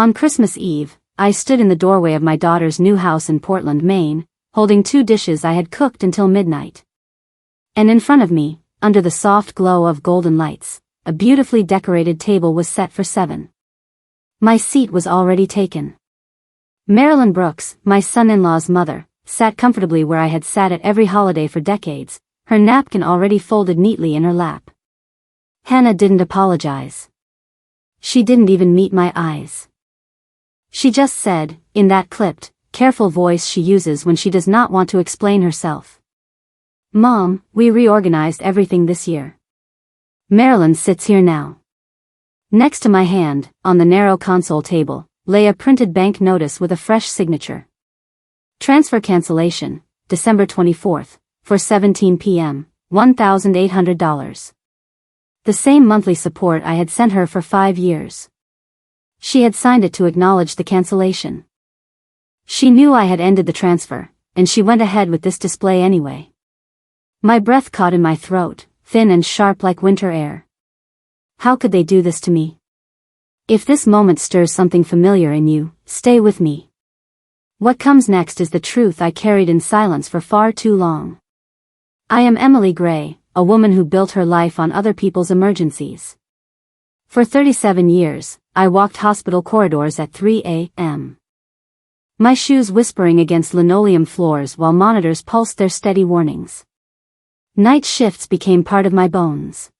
On Christmas Eve, I stood in the doorway of my daughter's new house in Portland, Maine, holding 2 dishes I had cooked until midnight. And in front of me, under the soft glow of golden lights, a beautifully decorated table was set for 7. My seat was already taken. Marilyn Brooks, my son-in-law's mother, sat comfortably where I had sat at every holiday for decades, her napkin already folded neatly in her lap. Hannah didn't apologize. She didn't even meet my eyes. She just said, in that clipped, careful voice she uses when she does not want to explain herself, "Mom, we reorganized everything this year. Marilyn sits here now." Next to my hand, on the narrow console table, lay a printed bank notice with a fresh signature. Transfer cancellation, December 24th, for 17 p.m., $1,800. The same monthly support I had sent her for 5 years. She had signed it to acknowledge the cancellation. She knew I had ended the transfer, and she went ahead with this display anyway. My breath caught in my throat, thin and sharp like winter air. How could they do this to me? If this moment stirs something familiar in you, stay with me. What comes next is the truth I carried in silence for far too long. I am Emily Gray, a woman who built her life on other people's emergencies. For 37 years, I walked hospital corridors at 3 a.m. My shoes whispering against linoleum floors while monitors pulsed their steady warnings. Night shifts became part of my bones.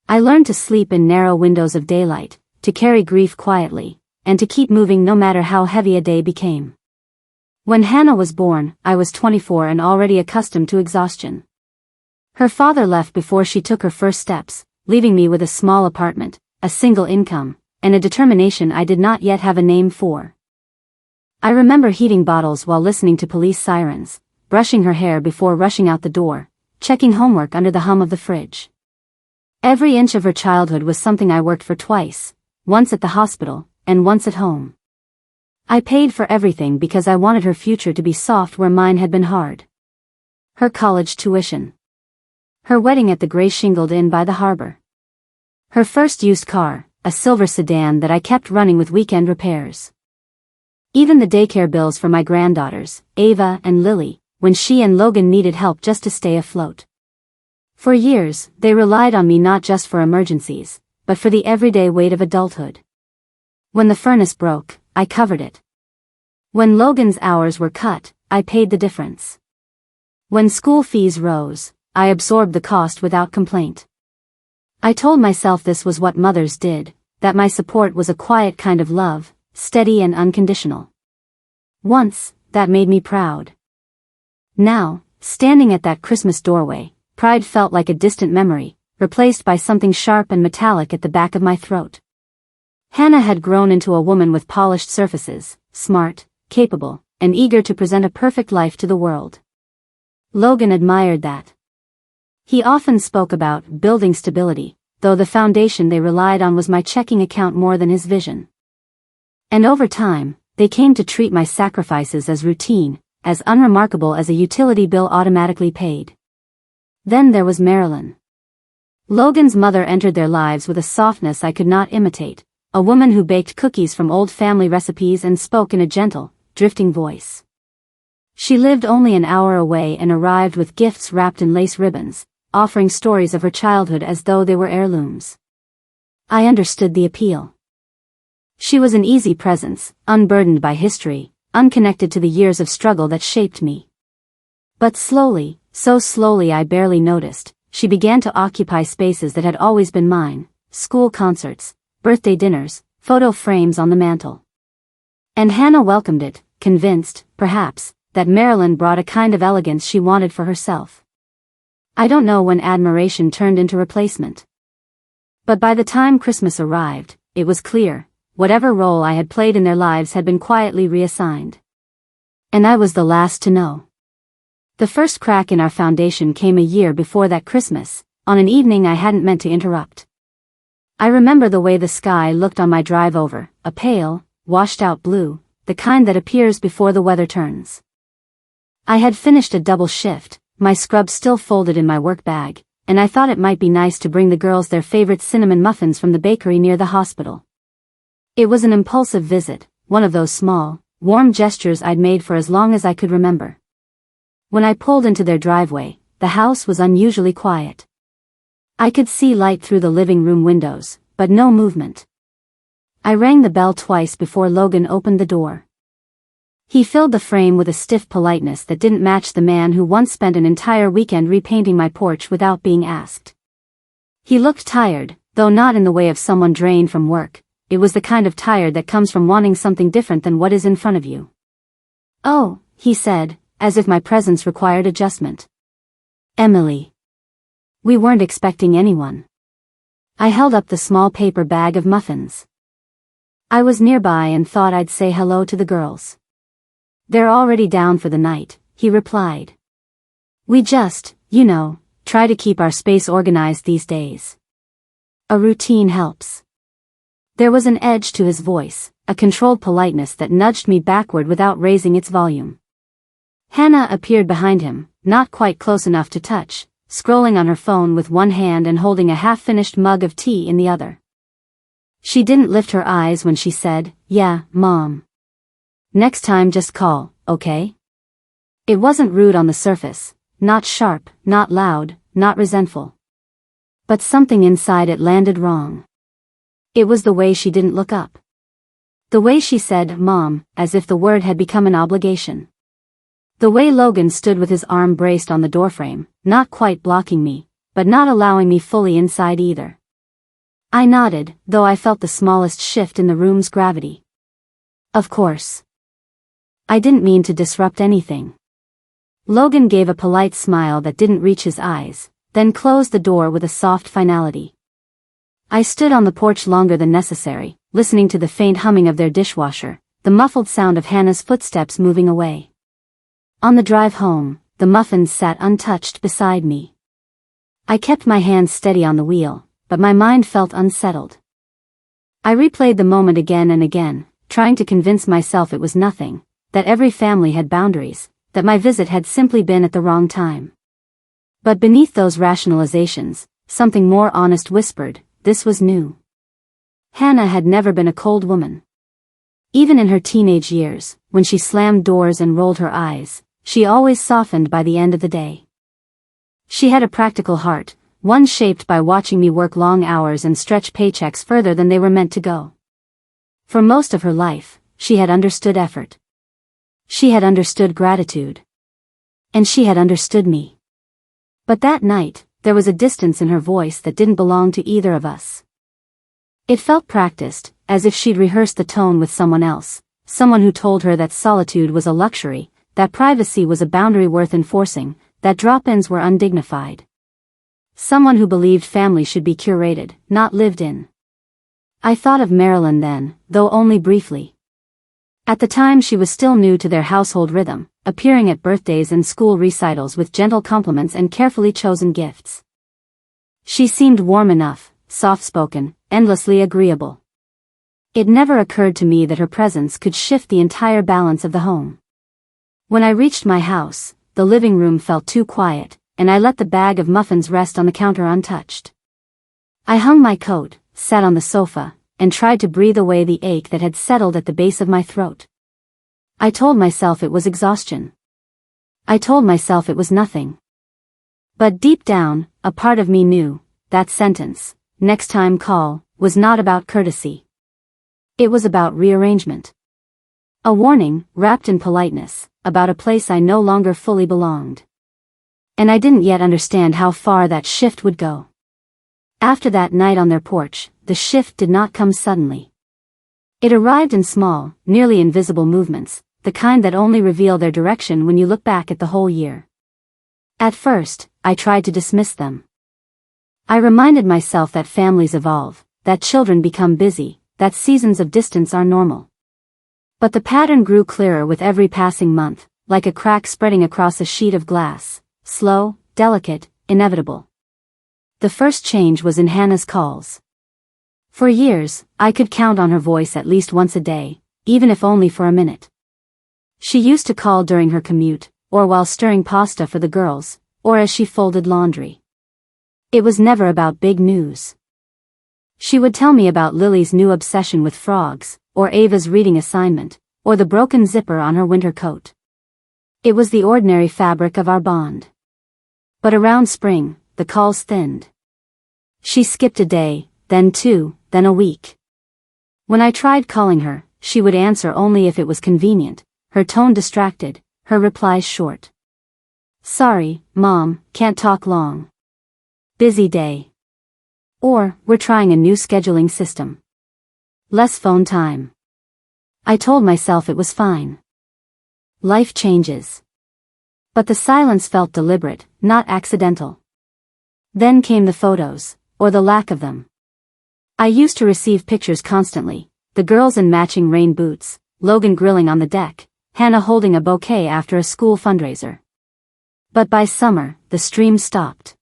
I learned to sleep in narrow windows of daylight, to carry grief quietly, and to keep moving no matter how heavy a day became. When Hannah was born, I was 24 and already accustomed to exhaustion. Her father left before she took her first steps, leaving me with a small apartment, a single income, and a determination I did not yet have a name for. I remember heating bottles while listening to police sirens, brushing her hair before rushing out the door, checking homework under the hum of the fridge. Every inch of her childhood was something I worked for twice, once at the hospital, and once at home. I paid for everything because I wanted her future to be soft where mine had been hard. Her college tuition. Her wedding at the gray shingled inn by the harbor. Her first used car, a silver sedan that I kept running with weekend repairs. Even the daycare bills for my granddaughters, Ava and Lily, when she and Logan needed help just to stay afloat. For years, they relied on me not just for emergencies, but for the everyday weight of adulthood. When the furnace broke, I covered it. When Logan's hours were cut, I paid the difference. When school fees rose, I absorbed the cost without complaint. I told myself this was what mothers did, that my support was a quiet kind of love, steady and unconditional. Once, that made me proud. Now, standing at that Christmas doorway, pride felt like a distant memory, replaced by something sharp and metallic at the back of my throat. Hannah had grown into a woman with polished surfaces, smart, capable, and eager to present a perfect life to the world. Logan admired that. He often spoke about building stability, though the foundation they relied on was my checking account more than his vision. And over time, they came to treat my sacrifices as routine, as unremarkable as a utility bill automatically paid. Then there was Marilyn. Logan's mother entered their lives with a softness I could not imitate, a woman who baked cookies from old family recipes and spoke in a gentle, drifting voice. She lived only an hour away and arrived with gifts wrapped in lace ribbons, offering stories of her childhood as though they were heirlooms. I understood the appeal. She was an easy presence, unburdened by history, unconnected to the years of struggle that shaped me. But slowly, so slowly I barely noticed, she began to occupy spaces that had always been mine, school concerts, birthday dinners, photo frames on the mantel. And Hannah welcomed it, convinced, perhaps, that Marilyn brought a kind of elegance she wanted for herself. I don't know when admiration turned into replacement. But by the time Christmas arrived, it was clear, whatever role I had played in their lives had been quietly reassigned. And I was the last to know. The first crack in our foundation came a year before that Christmas, on an evening I hadn't meant to interrupt. I remember the way the sky looked on my drive over, a pale, washed-out blue, the kind that appears before the weather turns. I had finished a double shift, my scrub still folded in my work bag, and I thought it might be nice to bring the girls their favorite cinnamon muffins from the bakery near the hospital. It was an impulsive visit, one of those small, warm gestures I'd made for as long as I could remember. When I pulled into their driveway, the house was unusually quiet. I could see light through the living room windows, but no movement. I rang the bell twice before Logan opened the door. He filled the frame with a stiff politeness that didn't match the man who once spent an entire weekend repainting my porch without being asked. He looked tired, though not in the way of someone drained from work. It was the kind of tired that comes from wanting something different than what is in front of you. "Oh," he said, as if my presence required adjustment. "Emily. We weren't expecting anyone." I held up the small paper bag of muffins. I was nearby and thought I'd say hello to the girls. "They're already down for the night," he replied. "We just, try to keep our space organized these days. A routine helps." There was an edge to his voice, a controlled politeness that nudged me backward without raising its volume. Hannah appeared behind him, not quite close enough to touch, scrolling on her phone with one hand and holding a half-finished mug of tea in the other. She didn't lift her eyes when she said, "Yeah, Mom. Next time just call, okay?" It wasn't rude on the surface, not sharp, not loud, not resentful. But something inside it landed wrong. It was the way she didn't look up. The way she said, "Mom," as if the word had become an obligation. The way Logan stood with his arm braced on the doorframe, not quite blocking me, but not allowing me fully inside either. I nodded, though I felt the smallest shift in the room's gravity. "Of course. I didn't mean to disrupt anything." Logan gave a polite smile that didn't reach his eyes, then closed the door with a soft finality. I stood on the porch longer than necessary, listening to the faint humming of their dishwasher, the muffled sound of Hannah's footsteps moving away. On the drive home, the muffins sat untouched beside me. I kept my hands steady on the wheel, but my mind felt unsettled. I replayed the moment again and again, trying to convince myself it was nothing, that every family had boundaries, that my visit had simply been at the wrong time. But beneath those rationalizations, something more honest whispered, this was new. Hannah had never been a cold woman. Even in her teenage years, when she slammed doors and rolled her eyes, she always softened by the end of the day. She had a practical heart, one shaped by watching me work long hours and stretch paychecks further than they were meant to go. For most of her life, she had understood effort. She had understood gratitude. And she had understood me. But that night, there was a distance in her voice that didn't belong to either of us. It felt practiced, as if she'd rehearsed the tone with someone else, someone who told her that solitude was a luxury, that privacy was a boundary worth enforcing, that drop-ins were undignified. Someone who believed family should be curated, not lived in. I thought of Marilyn then, though only briefly. At the time she was still new to their household rhythm, appearing at birthdays and school recitals with gentle compliments and carefully chosen gifts. She seemed warm enough, soft-spoken, endlessly agreeable. It never occurred to me that her presence could shift the entire balance of the home. When I reached my house, the living room felt too quiet, and I let the bag of muffins rest on the counter untouched. I hung my coat, sat on the sofa, and tried to breathe away the ache that had settled at the base of my throat. I told myself it was exhaustion. I told myself it was nothing. But deep down, a part of me knew, that sentence, "next time call," was not about courtesy. It was about rearrangement. A warning, wrapped in politeness, about a place I no longer fully belonged. And I didn't yet understand how far that shift would go. After that night on their porch, the shift did not come suddenly. It arrived in small, nearly invisible movements, the kind that only reveal their direction when you look back at the whole year. At first, I tried to dismiss them. I reminded myself that families evolve, that children become busy, that seasons of distance are normal. But the pattern grew clearer with every passing month, like a crack spreading across a sheet of glass, slow, delicate, inevitable. The first change was in Hannah's calls. For years, I could count on her voice at least once a day, even if only for a minute. She used to call during her commute, or while stirring pasta for the girls, or as she folded laundry. It was never about big news. She would tell me about Lily's new obsession with frogs, or Ava's reading assignment, or the broken zipper on her winter coat. It was the ordinary fabric of our bond. But around spring, the calls thinned. She skipped a day, then 2, then a week. When I tried calling her, she would answer only if it was convenient, her tone distracted, her replies short. "Sorry, Mom, can't talk long. Busy day." Or, "We're trying a new scheduling system. Less phone time." I told myself it was fine. Life changes. But the silence felt deliberate, not accidental. Then came the photos, or the lack of them. I used to receive pictures constantly, the girls in matching rain boots, Logan grilling on the deck, Hannah holding a bouquet after a school fundraiser. But by summer, the stream stopped.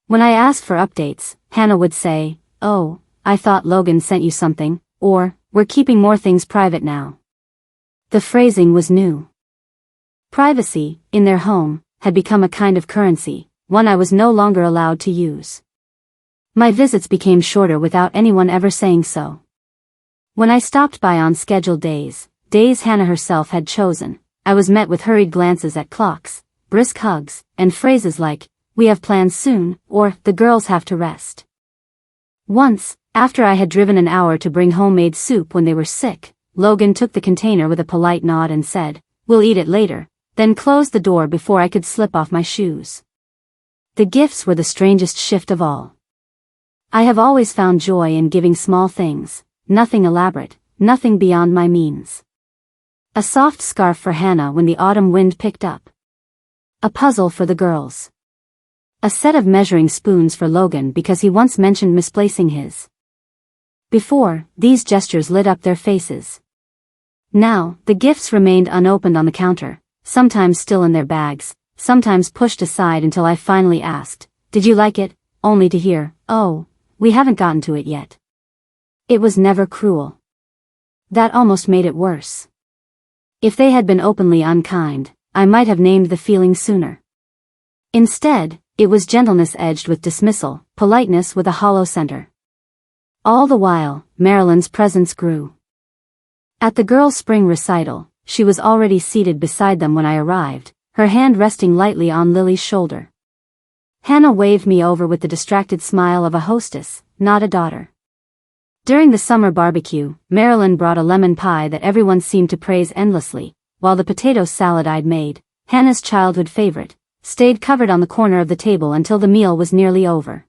When I asked for updates, Hannah would say, "Oh, I thought Logan sent you something," or, "We're keeping more things private now." The phrasing was new. Privacy, in their home, had become a kind of currency, one I was no longer allowed to use. My visits became shorter without anyone ever saying so. When I stopped by on scheduled days Hannah herself had chosen, I was met with hurried glances at clocks, brisk hugs, and phrases like, "We have plans soon," or "The girls have to rest." Once, after I had driven an hour to bring homemade soup when they were sick, Logan took the container with a polite nod and said, "We'll eat it later," then closed the door before I could slip off my shoes. The gifts were the strangest shift of all. I have always found joy in giving small things, nothing elaborate, nothing beyond my means. A soft scarf for Hannah when the autumn wind picked up. A puzzle for the girls. A set of measuring spoons for Logan because he once mentioned misplacing his. Before, these gestures lit up their faces. Now, the gifts remained unopened on the counter, sometimes still in their bags, sometimes pushed aside until I finally asked, "Did you like it?" only to hear, "Oh, we haven't gotten to it yet." It was never cruel. That almost made it worse. If they had been openly unkind, I might have named the feeling sooner. Instead, it was gentleness edged with dismissal, politeness with a hollow center. All the while, Marilyn's presence grew. At the girls' spring recital, she was already seated beside them when I arrived, her hand resting lightly on Lily's shoulder. Hannah waved me over with the distracted smile of a hostess, not a daughter. During the summer barbecue, Marilyn brought a lemon pie that everyone seemed to praise endlessly, while the potato salad I'd made, Hannah's childhood favorite, stayed covered on the corner of the table until the meal was nearly over.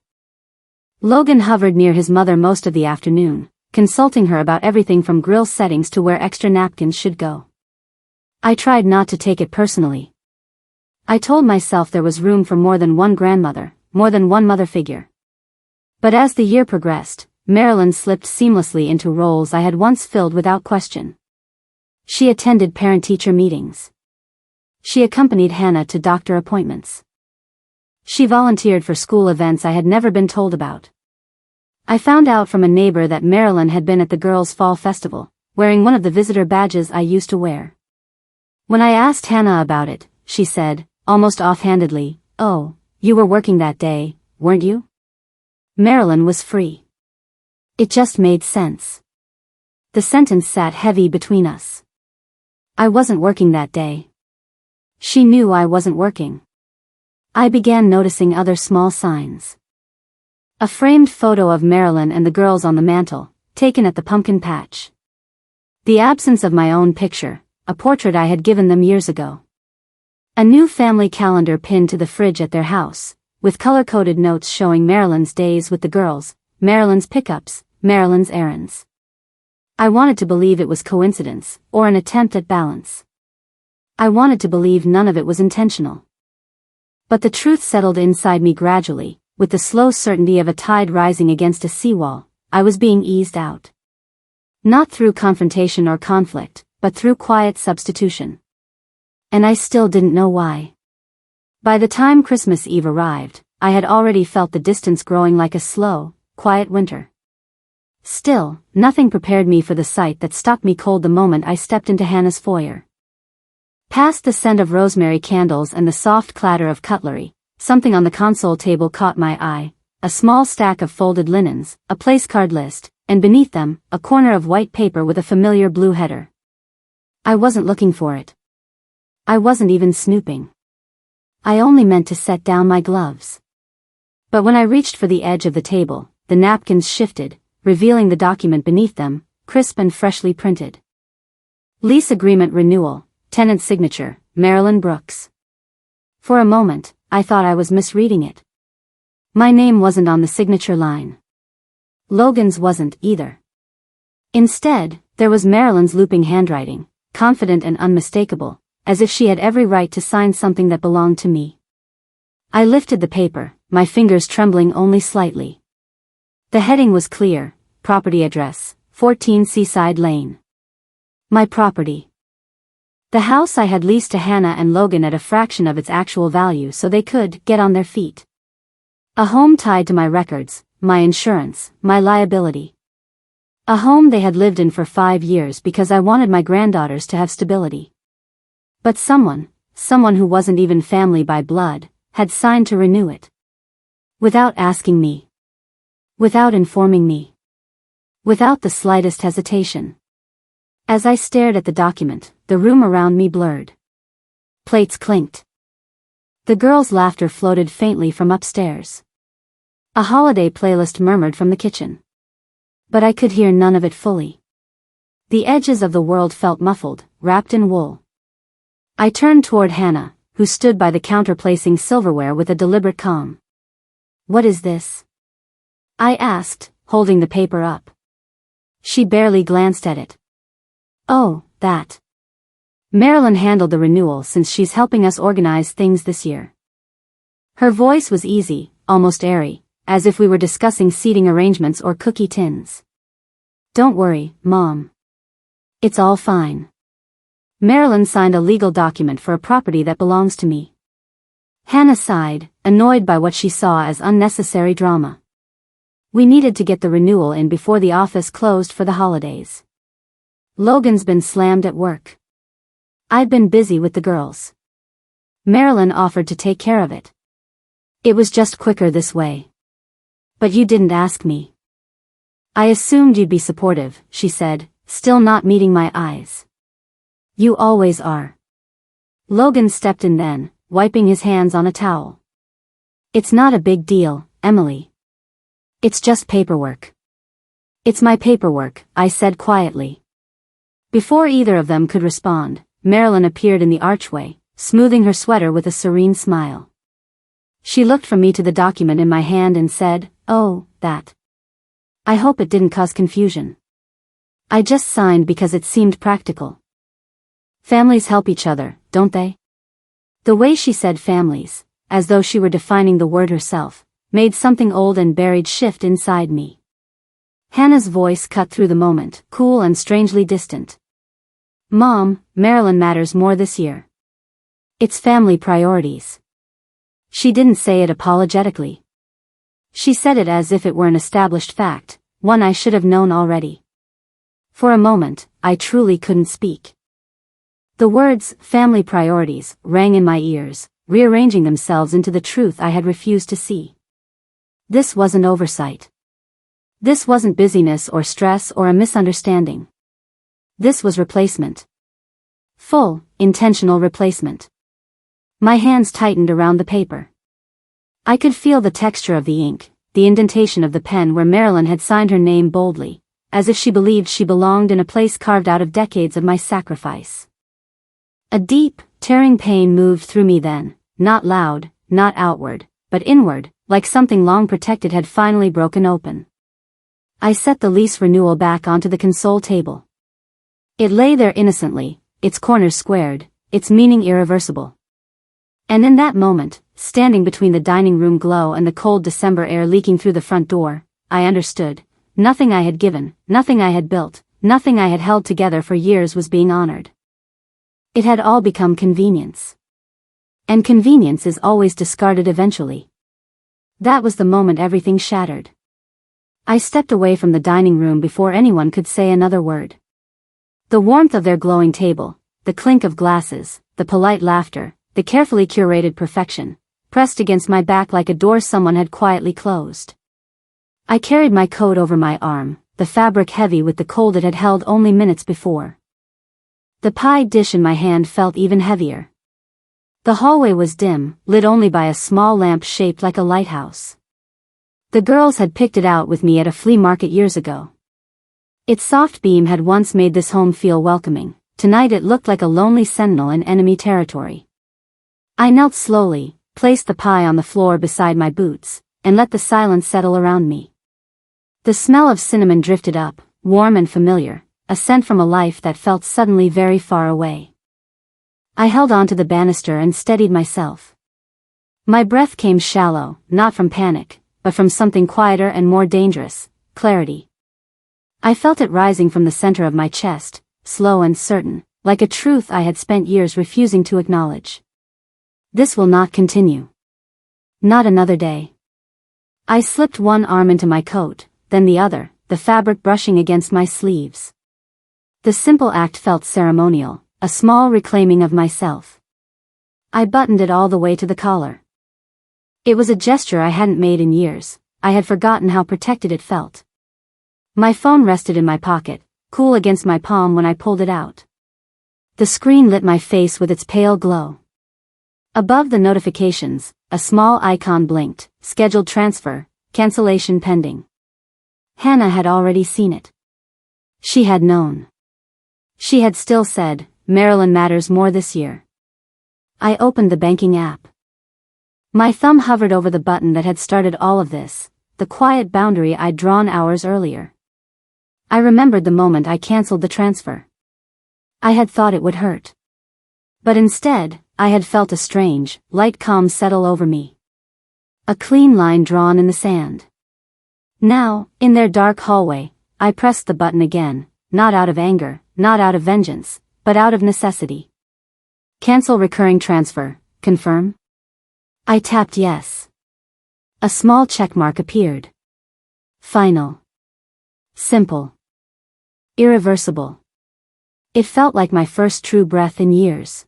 Logan hovered near his mother most of the afternoon, consulting her about everything from grill settings to where extra napkins should go. I tried not to take it personally. I told myself there was room for more than one grandmother, more than one mother figure. But as the year progressed, Marilyn slipped seamlessly into roles I had once filled without question. She attended parent-teacher meetings. She accompanied Hannah to doctor appointments. She volunteered for school events I had never been told about. I found out from a neighbor that Marilyn had been at the girls' fall festival, wearing one of the visitor badges I used to wear. When I asked Hannah about it, she said, almost offhandedly, "Oh, you were working that day, weren't you?" Marilyn was free. It just made sense. The sentence sat heavy between us. I wasn't working that day. She knew I wasn't working. I began noticing other small signs. A framed photo of Marilyn and the girls on the mantel, taken at the pumpkin patch. The absence of my own picture, a portrait I had given them years ago. A new family calendar pinned to the fridge at their house, with color-coded notes showing Marilyn's days with the girls, Marilyn's pickups, Marilyn's errands. I wanted to believe it was coincidence, or an attempt at balance. I wanted to believe none of it was intentional. But the truth settled inside me gradually, with the slow certainty of a tide rising against a seawall. I was being eased out. Not through confrontation or conflict, but through quiet substitution. And I still didn't know why. By the time Christmas Eve arrived, I had already felt the distance growing like a slow, quiet winter. Still, nothing prepared me for the sight that stopped me cold the moment I stepped into Hannah's foyer. Past the scent of rosemary candles and the soft clatter of cutlery, something on the console table caught my eye, a small stack of folded linens, a place card list, and beneath them, a corner of white paper with a familiar blue header. I wasn't looking for it. I wasn't even snooping. I only meant to set down my gloves. But when I reached for the edge of the table, the napkins shifted, revealing the document beneath them, crisp and freshly printed. Lease agreement renewal, tenant signature, Marilyn Brooks. For a moment, I thought I was misreading it. My name wasn't on the signature line. Logan's wasn't either. Instead, there was Marilyn's looping handwriting, confident and unmistakable, as if she had every right to sign something that belonged to me. I lifted the paper, my fingers trembling only slightly. The heading was clear, property address, 14 Seaside Lane. My property. The house I had leased to Hannah and Logan at a fraction of its actual value so they could get on their feet. A home tied to my records, my insurance, my liability. A home they had lived in for 5 years because I wanted my granddaughters to have stability. But someone who wasn't even family by blood, had signed to renew it. Without asking me. Without informing me. Without the slightest hesitation. As I stared at the document, the room around me blurred. Plates clinked. The girls' laughter floated faintly from upstairs. A holiday playlist murmured from the kitchen. But I could hear none of it fully. The edges of the world felt muffled, wrapped in wool. I turned toward Hannah, who stood by the counter placing silverware with a deliberate calm. "What is this?" I asked, holding the paper up. She barely glanced at it. "Oh, that. Marilyn handled the renewal since she's helping us organize things this year." Her voice was easy, almost airy, as if we were discussing seating arrangements or cookie tins. "Don't worry, Mom. It's all fine. Marilyn signed a legal document for a property that belongs to me." Hannah sighed, annoyed by what she saw as unnecessary drama. We needed to get the renewal in before the office closed for the holidays. Logan's been slammed at work. I'd been busy with the girls. Marilyn offered to take care of it. "It was just quicker this way." "But you didn't ask me." "I assumed you'd be supportive," she said, still not meeting my eyes. "You always are." Logan stepped in then, wiping his hands on a towel. "It's not a big deal, Emily. It's just paperwork." "It's my paperwork," I said quietly. Before either of them could respond, Marilyn appeared in the archway, smoothing her sweater with a serene smile. She looked from me to the document in my hand and said, "Oh, that. I hope it didn't cause confusion. I just signed because it seemed practical. Families help each other, don't they?" The way she said families, as though she were defining the word herself, made something old and buried shift inside me. Hannah's voice cut through the moment, cool and strangely distant. "Mom, Marilyn matters more this year. It's family priorities." She didn't say it apologetically. She said it as if it were an established fact, one I should have known already. For a moment, I truly couldn't speak. The words, family priorities, rang in my ears, rearranging themselves into the truth I had refused to see. This wasn't oversight. This wasn't busyness or stress or a misunderstanding. This was replacement. Full, intentional replacement. My hands tightened around the paper. I could feel the texture of the ink, the indentation of the pen where Marilyn had signed her name boldly, as if she believed she belonged in a place carved out of decades of my sacrifice. A deep, tearing pain moved through me then, not loud, not outward, but inward, like something long protected had finally broken open. I set the lease renewal back onto the console table. It lay there innocently, its corners squared, its meaning irreversible. And in that moment, standing between the dining room glow and the cold December air leaking through the front door, I understood. Nothing I had given, nothing I had built, nothing I had held together for years was being honored. It had all become convenience. And convenience is always discarded eventually. That was the moment everything shattered. I stepped away from the dining room before anyone could say another word. The warmth of their glowing table, the clink of glasses, the polite laughter, the carefully curated perfection, pressed against my back like a door someone had quietly closed. I carried my coat over my arm, the fabric heavy with the cold it had held only minutes before. The pie dish in my hand felt even heavier. The hallway was dim, lit only by a small lamp shaped like a lighthouse. The girls had picked it out with me at a flea market years ago. Its soft beam had once made this home feel welcoming. Tonight it looked like a lonely sentinel in enemy territory. I knelt slowly, placed the pie on the floor beside my boots, and let the silence settle around me. The smell of cinnamon drifted up, warm and familiar, a scent from a life that felt suddenly very far away. I held onto the banister and steadied myself. My breath came shallow, not from panic, but from something quieter and more dangerous, clarity. I felt it rising from the center of my chest, slow and certain, like a truth I had spent years refusing to acknowledge. This will not continue. Not another day. I slipped one arm into my coat, then the other, the fabric brushing against my sleeves. The simple act felt ceremonial, a small reclaiming of myself. I buttoned it all the way to the collar. It was a gesture I hadn't made in years. I had forgotten how protected it felt. My phone rested in my pocket, cool against my palm when I pulled it out. The screen lit my face with its pale glow. Above the notifications, a small icon blinked, scheduled transfer, cancellation pending. Hannah had already seen it. She had known. She had still said, "Marilyn matters more this year." I opened the banking app. My thumb hovered over the button that had started all of this, the quiet boundary I'd drawn hours earlier. I remembered the moment I canceled the transfer. I had thought it would hurt. But instead, I had felt a strange, light calm settle over me. A clean line drawn in the sand. Now, in their dark hallway, I pressed the button again, not out of anger, not out of vengeance, but out of necessity. Cancel recurring transfer, confirm? I tapped yes. A small checkmark appeared. Final. Simple. Irreversible. It felt like my first true breath in years.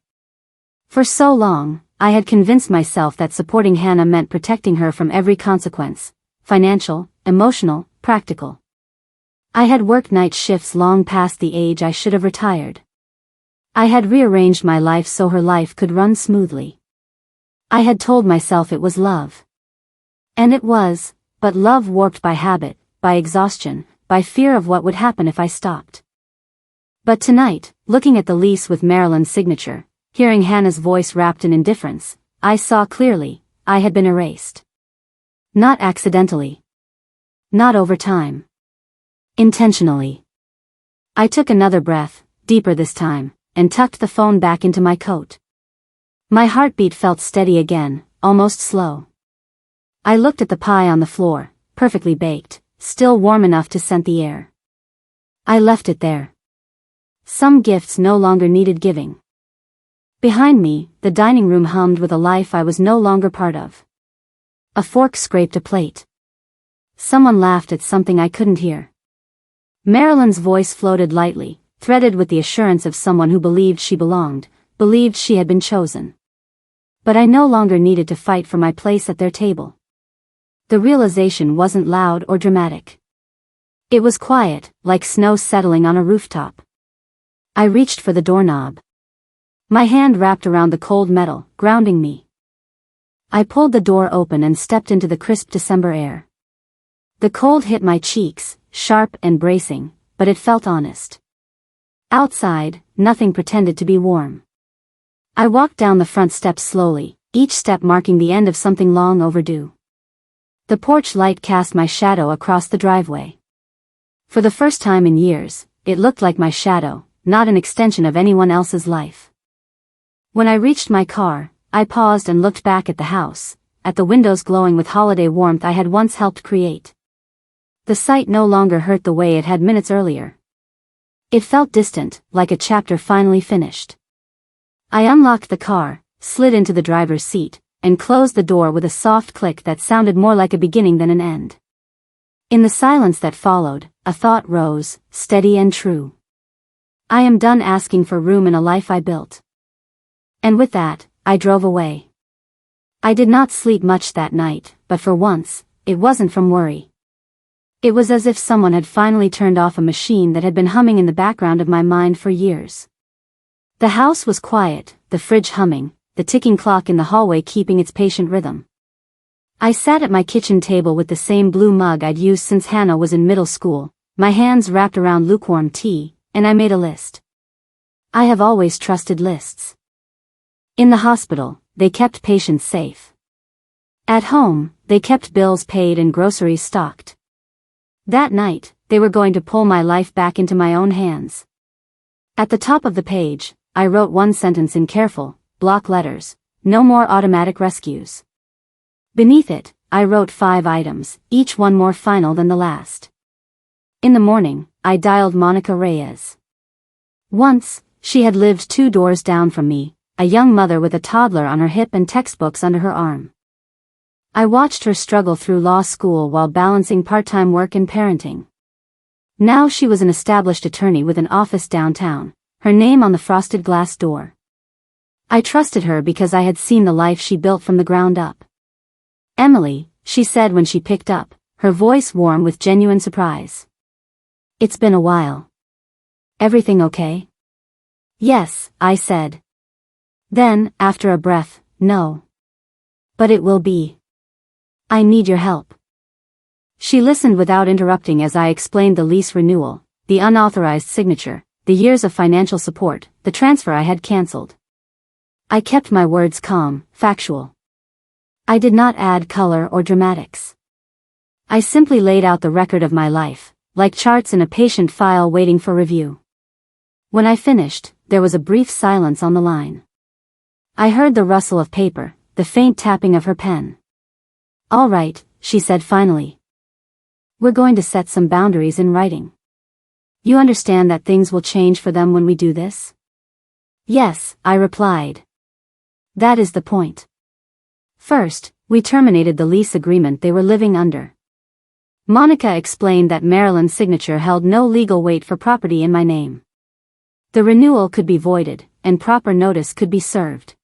For so long, I had convinced myself that supporting Hannah meant protecting her from every consequence, financial, emotional, practical. I had worked night shifts long past the age I should have retired. I had rearranged my life so her life could run smoothly. I had told myself it was love. And it was, but love warped by habit, by exhaustion, by fear of what would happen if I stopped. But tonight, looking at the lease with Marilyn's signature, hearing Hannah's voice wrapped in indifference, I saw clearly, I had been erased. Not accidentally. Not over time. Intentionally. I took another breath, deeper this time, and tucked the phone back into my coat. My heartbeat felt steady again, almost slow. I looked at the pie on the floor, perfectly baked, still warm enough to scent the air. I left it there. Some gifts no longer needed giving. Behind me, the dining room hummed with a life I was no longer part of. A fork scraped a plate. Someone laughed at something I couldn't hear. Marilyn's voice floated lightly, threaded with the assurance of someone who believed she belonged, believed she had been chosen. But I no longer needed to fight for my place at their table. The realization wasn't loud or dramatic. It was quiet, like snow settling on a rooftop. I reached for the doorknob. My hand wrapped around the cold metal, grounding me. I pulled the door open and stepped into the crisp December air. The cold hit my cheeks, sharp and bracing, but it felt honest. Outside, nothing pretended to be warm. I walked down the front steps slowly, each step marking the end of something long overdue. The porch light cast my shadow across the driveway. For the first time in years, it looked like my shadow, not an extension of anyone else's life. When I reached my car, I paused and looked back at the house, at the windows glowing with holiday warmth I had once helped create. The sight no longer hurt the way it had minutes earlier. It felt distant, like a chapter finally finished. I unlocked the car, slid into the driver's seat, and closed the door with a soft click that sounded more like a beginning than an end. In the silence that followed, a thought rose, steady and true. I am done asking for room in a life I built. And with that, I drove away. I did not sleep much that night, but for once, it wasn't from worry. It was as if someone had finally turned off a machine that had been humming in the background of my mind for years. The house was quiet, the fridge humming, the ticking clock in the hallway keeping its patient rhythm. I sat at my kitchen table with the same blue mug I'd used since Hannah was in middle school, my hands wrapped around lukewarm tea, and I made a list. I have always trusted lists. In the hospital, they kept patients safe. At home, they kept bills paid and groceries stocked. That night, they were going to pull my life back into my own hands. At the top of the page, I wrote one sentence in careful, block letters: no more automatic rescues. Beneath it, I wrote 5 items, each one more final than the last. In the morning, I dialed Monica Reyes. Once, she had lived 2 doors down from me, a young mother with a toddler on her hip and textbooks under her arm. I watched her struggle through law school while balancing part-time work and parenting. Now she was an established attorney with an office downtown, her name on the frosted glass door. I trusted her because I had seen the life she built from the ground up. "Emily," she said when she picked up, her voice warm with genuine surprise. "It's been a while. Everything okay?" "Yes," I said. Then, after a breath, "No. But it will be. I need your help." She listened without interrupting as I explained the lease renewal, the unauthorized signature, the years of financial support, the transfer I had cancelled. I kept my words calm, factual. I did not add color or dramatics. I simply laid out the record of my life, like charts in a patient file waiting for review. When I finished, there was a brief silence on the line. I heard the rustle of paper, the faint tapping of her pen. "All right," she said finally. "We're going to set some boundaries in writing. You understand that things will change for them when we do this?" "Yes," I replied. "That is the point." First, we terminated the lease agreement they were living under. Monica explained that Marilyn's signature held no legal weight for property in my name. The renewal could be voided, and proper notice could be served.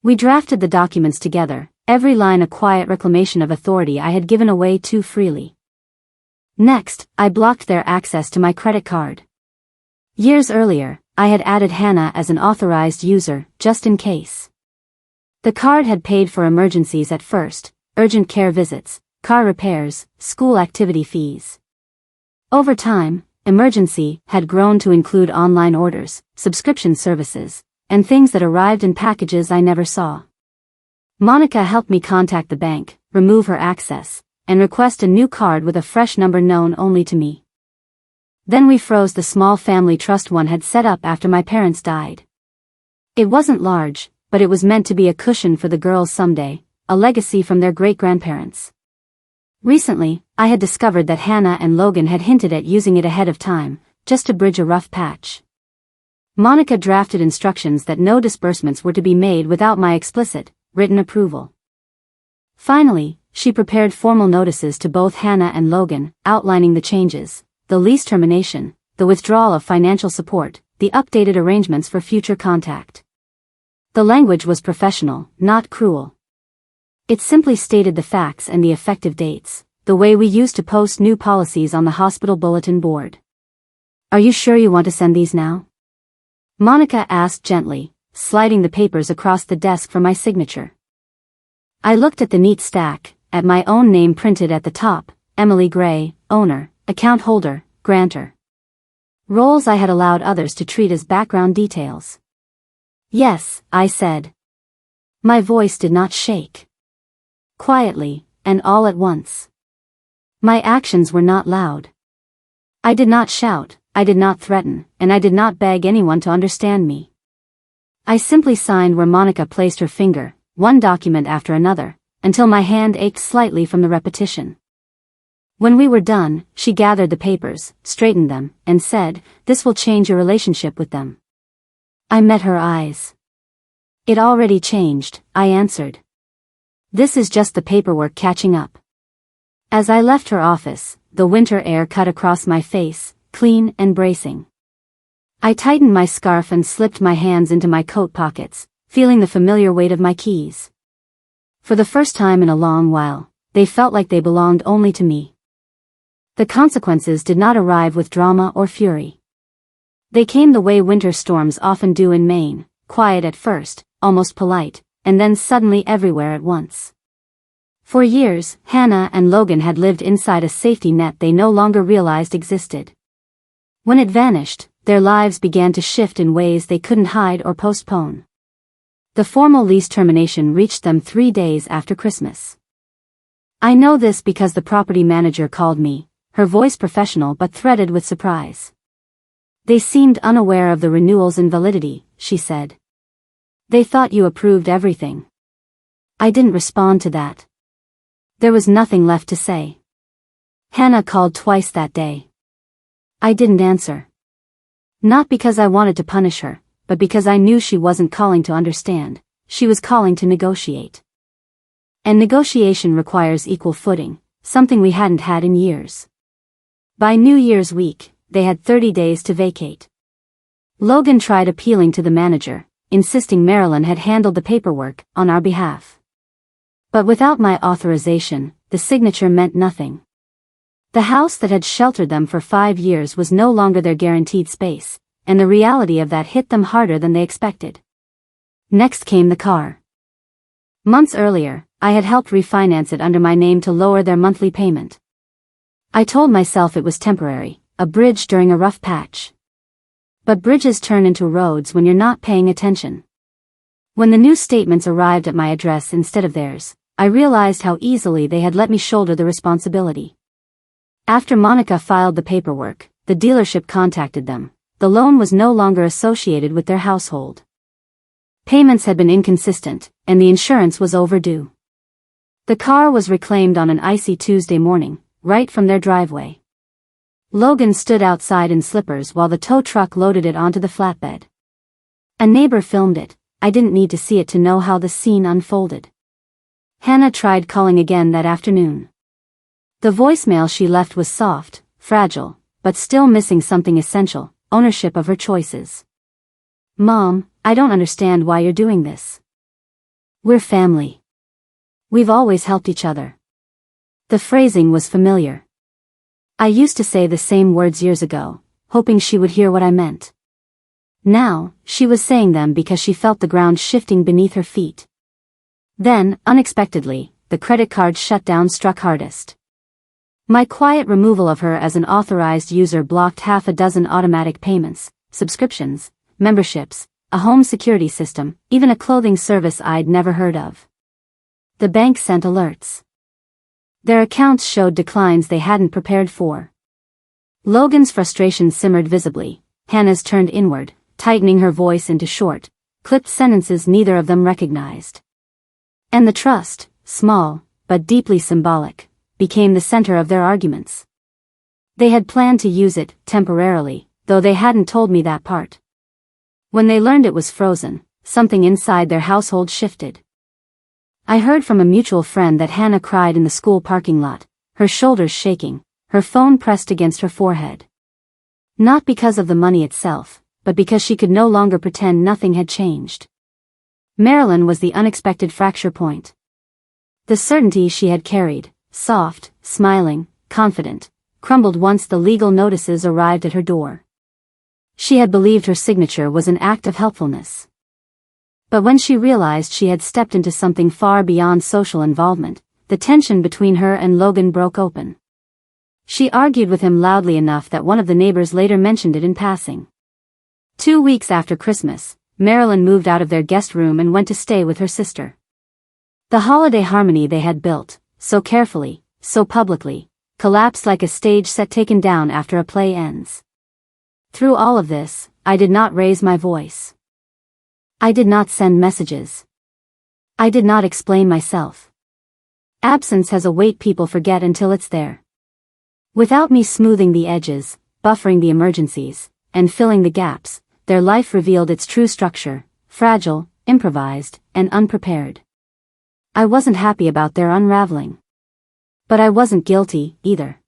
We drafted the documents together, every line a quiet reclamation of authority I had given away too freely. Next, I blocked their access to my credit card. Years earlier, I had added Hannah as an authorized user, just in case. The card had paid for emergencies at first, urgent care visits, car repairs, school activity fees. Over time, emergency had grown to include online orders, subscription services, and things that arrived in packages I never saw. Monica helped me contact the bank, remove her access, and request a new card with a fresh number known only to me. Then we froze the small family trust one had set up after my parents died. It wasn't large, but it was meant to be a cushion for the girls someday, a legacy from their great-grandparents. Recently, I had discovered that Hannah and Logan had hinted at using it ahead of time, just to bridge a rough patch. Monica drafted instructions that no disbursements were to be made without my explicit, written approval. Finally, she prepared formal notices to both Hannah and Logan, outlining the changes, the lease termination, the withdrawal of financial support, the updated arrangements for future contact. The language was professional, not cruel. It simply stated the facts and the effective dates, the way we used to post new policies on the hospital bulletin board. "Are you sure you want to send these now?" Monica asked gently, sliding the papers across the desk for my signature. I looked at the neat stack, at my own name printed at the top, Emily Gray, owner, account holder, grantor. Roles I had allowed others to treat as background details. "Yes," I said. My voice did not shake. Quietly, and all at once. My actions were not loud. I did not shout, I did not threaten, and I did not beg anyone to understand me. I simply signed where Monica placed her finger, one document after another, until my hand ached slightly from the repetition. When we were done, she gathered the papers, straightened them, and said, "This will change your relationship with them." I met her eyes. "It already changed," I answered. "This is just the paperwork catching up." As I left her office, the winter air cut across my face, clean and bracing. I tightened my scarf and slipped my hands into my coat pockets, feeling the familiar weight of my keys. For the first time in a long while, they felt like they belonged only to me. The consequences did not arrive with drama or fury. They came the way winter storms often do in Maine, quiet at first, almost polite, and then suddenly everywhere at once. For years, Hannah and Logan had lived inside a safety net they no longer realized existed. When it vanished, their lives began to shift in ways they couldn't hide or postpone. The formal lease termination reached them 3 days after Christmas. I know this because the property manager called me, her voice professional but threaded with surprise. They seemed unaware of the renewal's invalidity, she said. They thought you approved everything. I didn't respond to that. There was nothing left to say. Hannah called twice that day. I didn't answer. Not because I wanted to punish her, but because I knew she wasn't calling to understand, she was calling to negotiate. And negotiation requires equal footing, something we hadn't had in years. By New Year's week, they had 30 days to vacate. Logan tried appealing to the manager, insisting Marilyn had handled the paperwork on our behalf. But without my authorization, the signature meant nothing. The house that had sheltered them for 5 years was no longer their guaranteed space, and the reality of that hit them harder than they expected. Next came the car. Months earlier, I had helped refinance it under my name to lower their monthly payment. I told myself it was temporary, a bridge during a rough patch. But bridges turn into roads when you're not paying attention. When the new statements arrived at my address instead of theirs, I realized how easily they had let me shoulder the responsibility. After Monica filed the paperwork, the dealership contacted them. The loan was no longer associated with their household. Payments had been inconsistent, and the insurance was overdue. The car was reclaimed on an icy Tuesday morning, right from their driveway. Logan stood outside in slippers while the tow truck loaded it onto the flatbed. A neighbor filmed it. I didn't need to see it to know how the scene unfolded. Hannah tried calling again that afternoon. The voicemail she left was soft, fragile, but still missing something essential: ownership of her choices. Mom, I don't understand why you're doing this. We're family. We've always helped each other. The phrasing was familiar. I used to say the same words years ago, hoping she would hear what I meant. Now, she was saying them because she felt the ground shifting beneath her feet. Then, unexpectedly, the credit card shutdown struck hardest. My quiet removal of her as an authorized user blocked 6 automatic payments, subscriptions, memberships, a home security system, even a clothing service I'd never heard of. The bank sent alerts. Their accounts showed declines they hadn't prepared for. Logan's frustration simmered visibly. Hannah's turned inward, tightening her voice into short, clipped sentences neither of them recognized. And the trust, small, but deeply symbolic, became the center of their arguments. They had planned to use it, temporarily, though they hadn't told me that part. When they learned it was frozen, something inside their household shifted. I heard from a mutual friend that Hannah cried in the school parking lot, her shoulders shaking, her phone pressed against her forehead. Not because of the money itself, but because she could no longer pretend nothing had changed. Marilyn was the unexpected fracture point. The certainty she had carried, soft, smiling, confident, crumbled once the legal notices arrived at her door. She had believed her signature was an act of helpfulness. But when she realized she had stepped into something far beyond social involvement, the tension between her and Logan broke open. She argued with him loudly enough that one of the neighbors later mentioned it in passing. 2 weeks after Christmas, Marilyn moved out of their guest room and went to stay with her sister. The holiday harmony they had built, so carefully, so publicly, collapsed like a stage set taken down after a play ends. Through all of this, I did not raise my voice. I did not send messages. I did not explain myself. Absence has a weight people forget until it's there. Without me smoothing the edges, buffering the emergencies, and filling the gaps, their life revealed its true structure: fragile, improvised, and unprepared. I wasn't happy about their unraveling. But I wasn't guilty, either.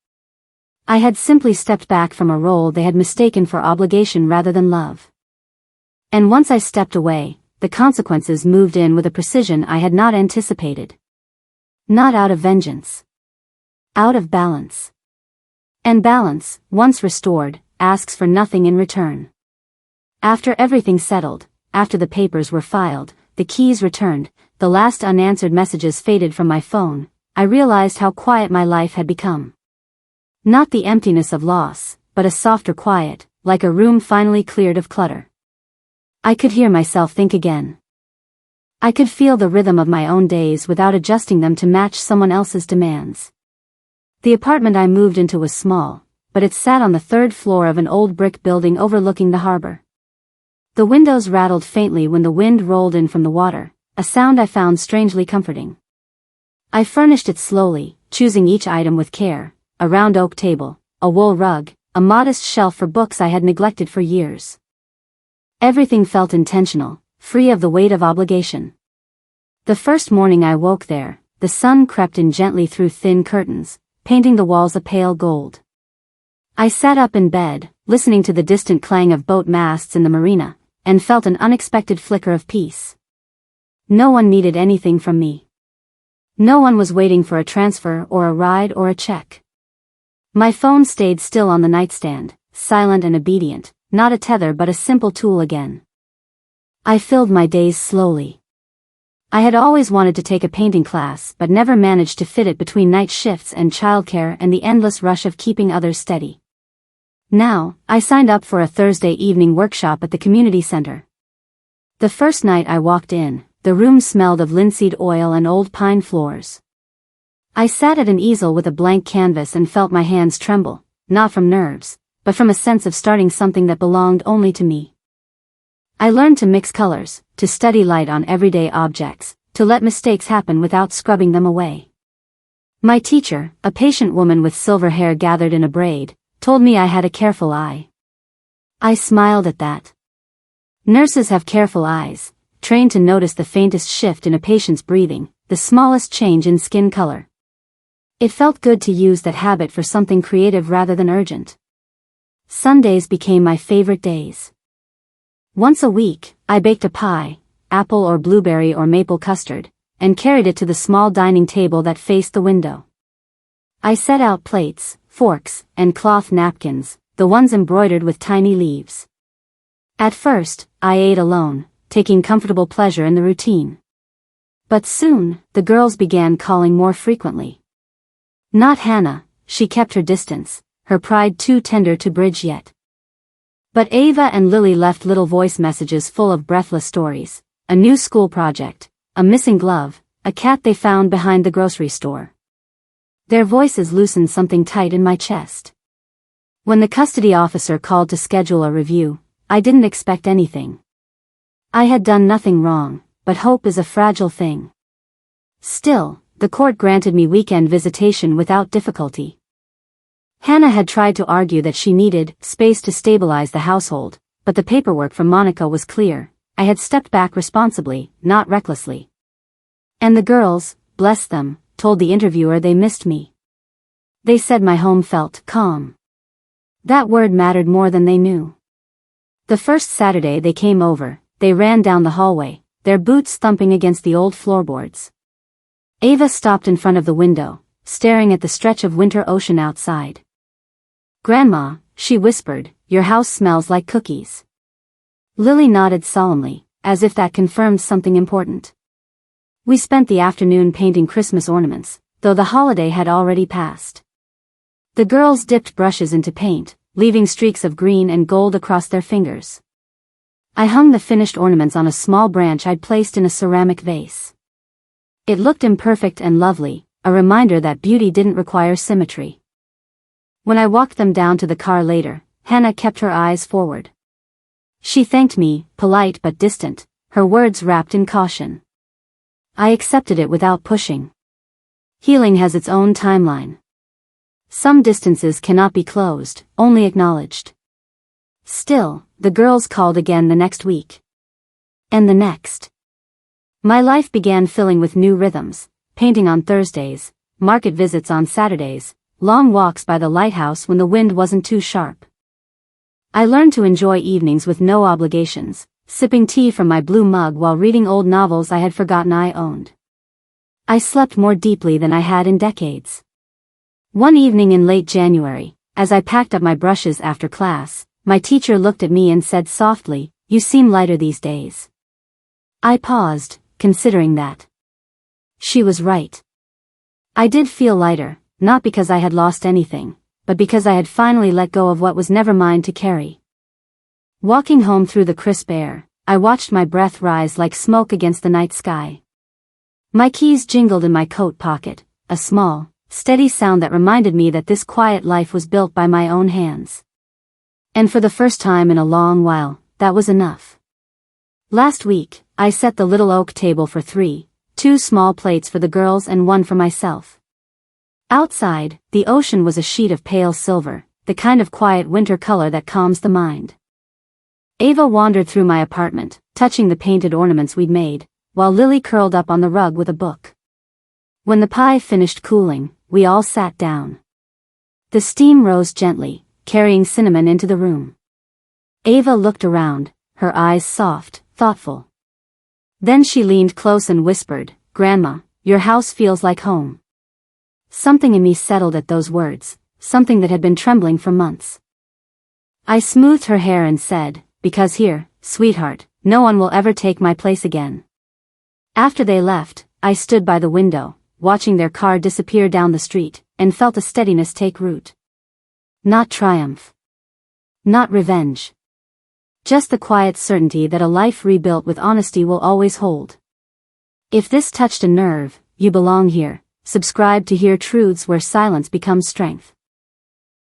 I had simply stepped back from a role they had mistaken for obligation rather than love. And once I stepped away, the consequences moved in with a precision I had not anticipated. Not out of vengeance. Out of balance. And balance, once restored, asks for nothing in return. After everything settled, after the papers were filed, the keys returned, the last unanswered messages faded from my phone, I realized how quiet my life had become. Not the emptiness of loss, but a softer quiet, like a room finally cleared of clutter. I could hear myself think again. I could feel the rhythm of my own days without adjusting them to match someone else's demands. The apartment I moved into was small, but it sat on the third floor of an old brick building overlooking the harbor. The windows rattled faintly when the wind rolled in from the water, a sound I found strangely comforting. I furnished it slowly, choosing each item with care: a round oak table, a wool rug, a modest shelf for books I had neglected for years. Everything felt intentional, free of the weight of obligation. The first morning I woke there, the sun crept in gently through thin curtains, painting the walls a pale gold. I sat up in bed, listening to the distant clang of boat masts in the marina, and felt an unexpected flicker of peace. No one needed anything from me. No one was waiting for a transfer or a ride or a check. My phone stayed still on the nightstand, silent and obedient, not a tether but a simple tool again. I filled my days slowly. I had always wanted to take a painting class but never managed to fit it between night shifts and childcare and the endless rush of keeping others steady. Now, I signed up for a Thursday evening workshop at the community center. The first night I walked in, the room smelled of linseed oil and old pine floors. I sat at an easel with a blank canvas and felt my hands tremble, not from nerves, but from a sense of starting something that belonged only to me. I learned to mix colors, to study light on everyday objects, to let mistakes happen without scrubbing them away. My teacher, a patient woman with silver hair gathered in a braid, told me I had a careful eye. I smiled at that. Nurses have careful eyes, trained to notice the faintest shift in a patient's breathing, the smallest change in skin color. It felt good to use that habit for something creative rather than urgent. Sundays became my favorite days. Once a week, I baked a pie, apple or blueberry or maple custard, and carried it to the small dining table that faced the window. I set out plates, forks, and cloth napkins, the ones embroidered with tiny leaves. At first, I ate alone, taking comfortable pleasure in the routine. But soon, the girls began calling more frequently. Not Hannah, she kept her distance, her pride too tender to bridge yet. But Ava and Lily left little voice messages full of breathless stories: a new school project, a missing glove, a cat they found behind the grocery store. Their voices loosened something tight in my chest. When the custody officer called to schedule a review, I didn't expect anything. I had done nothing wrong, but hope is a fragile thing. Still, the court granted me weekend visitation without difficulty. Hannah had tried to argue that she needed space to stabilize the household, but the paperwork from Monica was clear. I had stepped back responsibly, not recklessly. And the girls, bless them, told the interviewer they missed me. They said my home felt calm. That word mattered more than they knew. The first Saturday they came over, they ran down the hallway, their boots thumping against the old floorboards. Ava stopped in front of the window, staring at the stretch of winter ocean outside. "Grandma," she whispered, "your house smells like cookies." Lily nodded solemnly, as if that confirmed something important. We spent the afternoon painting Christmas ornaments, though the holiday had already passed. The girls dipped brushes into paint, leaving streaks of green and gold across their fingers. I hung the finished ornaments on a small branch I'd placed in a ceramic vase. It looked imperfect and lovely, a reminder that beauty didn't require symmetry. When I walked them down to the car later, Hannah kept her eyes forward. She thanked me, polite but distant, her words wrapped in caution. I accepted it without pushing. Healing has its own timeline. Some distances cannot be closed, only acknowledged. Still, the girls called again the next week. And the next. My life began filling with new rhythms: painting on Thursdays, market visits on Saturdays, long walks by the lighthouse when the wind wasn't too sharp. I learned to enjoy evenings with no obligations, sipping tea from my blue mug while reading old novels I had forgotten I owned. I slept more deeply than I had in decades. One evening in late January, as I packed up my brushes after class, my teacher looked at me and said softly, "You seem lighter these days." I paused, considering that. She was right. I did feel lighter, not because I had lost anything, but because I had finally let go of what was never mine to carry. Walking home through the crisp air, I watched my breath rise like smoke against the night sky. My keys jingled in my coat pocket, a small, steady sound that reminded me that this quiet life was built by my own hands. And for the first time in a long while, that was enough. Last week, I set the little oak table for 3, 2 small plates for the girls and 1 for myself. Outside, the ocean was a sheet of pale silver, the kind of quiet winter color that calms the mind. Ava wandered through my apartment, touching the painted ornaments we'd made, while Lily curled up on the rug with a book. When the pie finished cooling, we all sat down. The steam rose gently, carrying cinnamon into the room. Ava looked around, her eyes soft, thoughtful. Then she leaned close and whispered, "Grandma, your house feels like home." Something in me settled at those words, something that had been trembling for months. I smoothed her hair and said, "Because here, sweetheart, no one will ever take my place again." After they left, I stood by the window, watching their car disappear down the street, and felt a steadiness take root. Not triumph. Not revenge. Just the quiet certainty that a life rebuilt with honesty will always hold. If this touched a nerve, you belong here. Subscribe to hear truths where silence becomes strength.